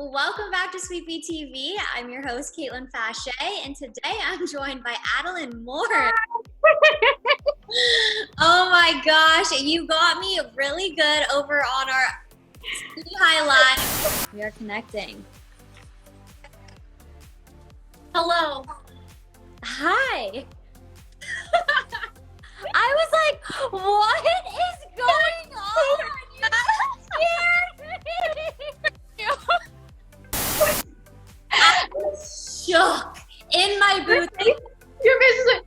Welcome back to Sweet Bee TV. I'm your host, Kaitlan Fasheh, and today I'm joined by Adelaine Morin. Oh my gosh, you got me really good over on our highlight. We are connecting. Hello. Hi. I was like, what is going on? You scared me. I was shook in my booth. Your face is like,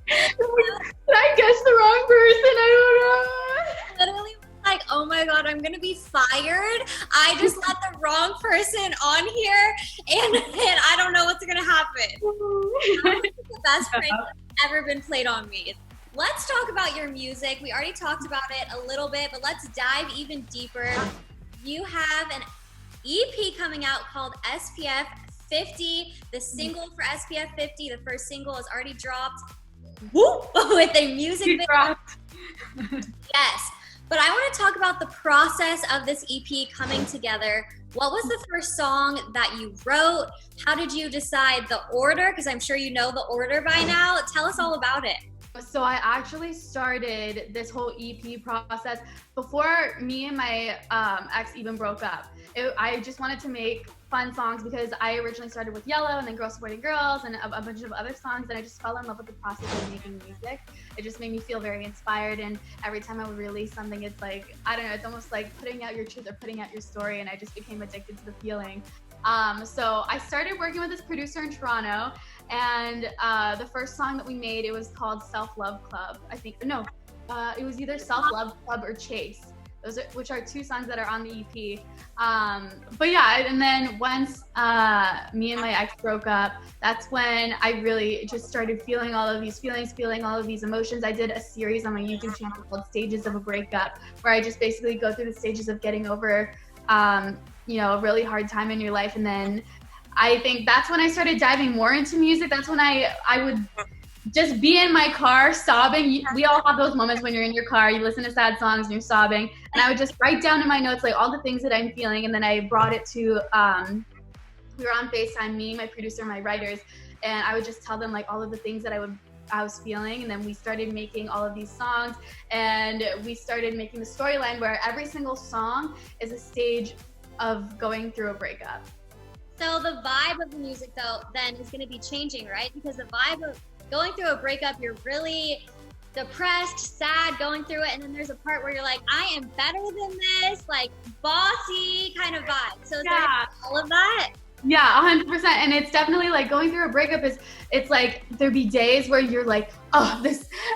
did I guess the wrong person? I don't know. Literally like, oh my god, I'm gonna be fired. I just let the wrong person on here and I don't know what's gonna happen. The best prank that's ever been played on me. Let's talk about your music. We already talked about it a little bit, but let's dive even deeper. You have an EP coming out called SPF 50. The single for SPF 50, the first single, is already dropped. Whoop! With a music video. Yes. But I want to talk about the process of this EP coming together. What was the first song that you wrote? How did you decide the order? Because I'm sure you know the order by now. Tell us all about it. So I actually started this whole EP process before me and my ex even broke up. I just wanted to make fun songs because I originally started with Yellow and then Girls Supporting Girls and a bunch of other songs, and I just fell in love with the process of making music. It just made me feel very inspired, and every time I would release something, it's like, I don't know, it's almost like putting out your truth or putting out your story, and I just became addicted to the feeling. So I started working with this producer in Toronto, and the first song that we made, it was called Self-Love Club, I think. No, it was either Self-Love Club or Chase. Which are two songs that are on the EP. But yeah, and then once me and my ex broke up, that's when I really just started feeling all of these feelings, feeling all of these emotions. I did a series on my YouTube channel called Stages of a Breakup, where I just basically go through the stages of getting over, a really hard time in your life. And then I think that's when I started diving more into music. That's when I would just be in my car sobbing. We all have those moments when you're in your car, you listen to sad songs and you're sobbing. And I would just write down in my notes like all the things that I'm feeling. And then I brought it to, we were on FaceTime, me, my producer, my writers, and I would just tell them like all of the things that I was feeling. And then we started making all of these songs, and we started making the storyline where every single song is a stage of going through a breakup. So the vibe of the music though then is going to be changing, right? Because the vibe of going through a breakup, you're really depressed, sad, going through it, and then there's a part where you're like, I am better than this, like bossy kind of vibe. So is there all of that? Yeah, 100%. And it's definitely like going through a breakup it's like there'd be days where you're like, oh,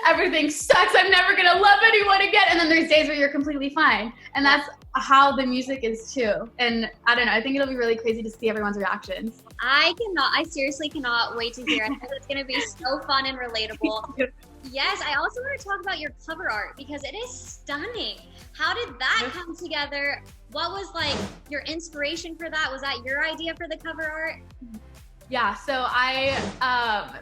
everything sucks, I'm never gonna love anyone again. And then there's days where you're completely fine. And that's how the music is too. And I don't know, I think it'll be really crazy to see everyone's reactions. I seriously cannot wait to hear it. I think it's gonna be so fun and relatable. Yes, I also want to talk about your cover art because it is stunning. How did that come together? What was like your inspiration for that? Was that your idea for the cover art? Yeah, so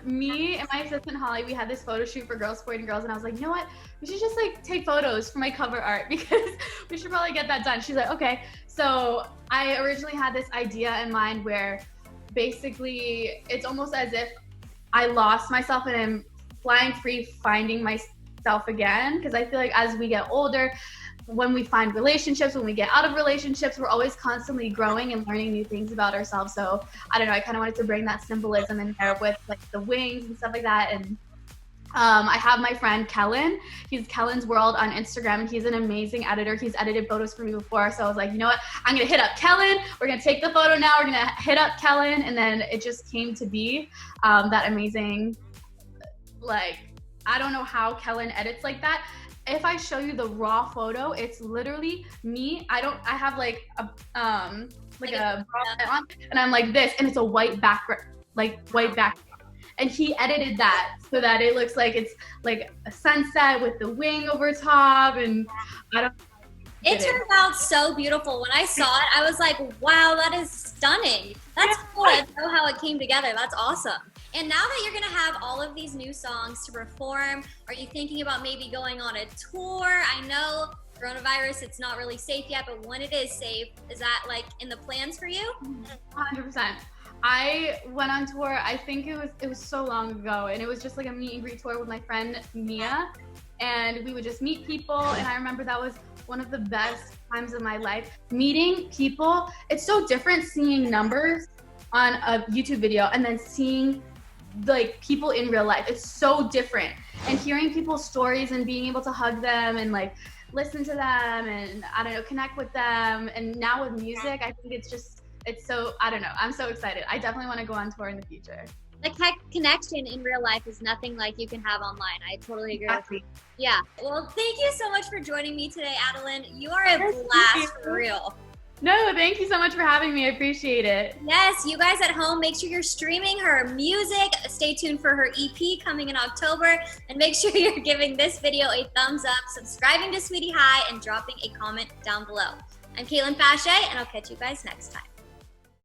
me and my assistant Holly, we had this photo shoot for Girls Supporting Girls, and I was like, you know what? We should just like take photos for my cover art because we should probably get that done. She's like, okay. So I originally had this idea in mind where basically it's almost as if I lost myself and I'm flying free, finding myself again. Because I feel like as we get older, when we find relationships, when we get out of relationships, we're always constantly growing and learning new things about ourselves. So I don't know, I kind of wanted to bring that symbolism in there with like the wings and stuff like that. And I have my friend Kellen. He's Kellen's World on Instagram. He's an amazing editor. He's edited photos for me before. So I was like, you know what? I'm going to hit up Kellen. We're going to take the photo now. We're going to hit up Kellen. And then it just came to be that amazing, like, I don't know how Kellen edits like that. If I show you the raw photo, it's literally me. I have like a bra on, and I'm like this, and it's a white background, and he edited that so that it looks like it's like a sunset with the wing over top, and it turned out so beautiful. When I saw it, I was like, wow, that is stunning. That's cool. I know how it came together. That's awesome. And now that you're gonna have all of these new songs to perform, are you thinking about maybe going on a tour? I know coronavirus, it's not really safe yet, but when it is safe, is that like in the plans for you? 100%. I went on tour, I think it was so long ago, and it was just like a meet and greet tour with my friend Mia, and we would just meet people, and I remember that was one of the best times of my life. Meeting people, it's so different seeing numbers on a YouTube video and then seeing like people in real life. It's so different. And hearing people's stories and being able to hug them and like listen to them and I don't know, connect with them. And now with music, I think it's so, I don't know, I'm so excited. I definitely want to go on tour in the future. The connection in real life is nothing like you can have online. I totally agree with you. Yeah. Well, thank you so much for joining me today, Adelaine. You are a blast for real. No, thank you so much for having me. I appreciate it. Yes, you guys at home, make sure you're streaming her music. Stay tuned for her EP coming in October. And make sure you're giving this video a thumbs up, subscribing to Sweetie High, and dropping a comment down below. I'm Kaitlan Fasheh, and I'll catch you guys next time.